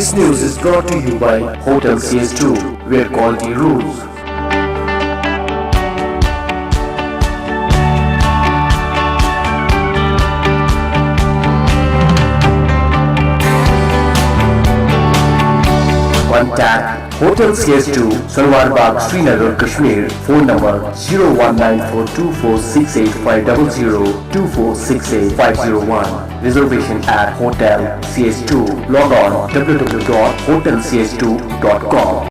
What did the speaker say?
This news is brought to you by Hotel CS2, where quality rules. Contact Hotel CS2, Salwar Bagh, Srinagar, Kashmir. Phone number 0194246850 2468 Reservation at Hotel CS2. Log on www.hotelcs2.com.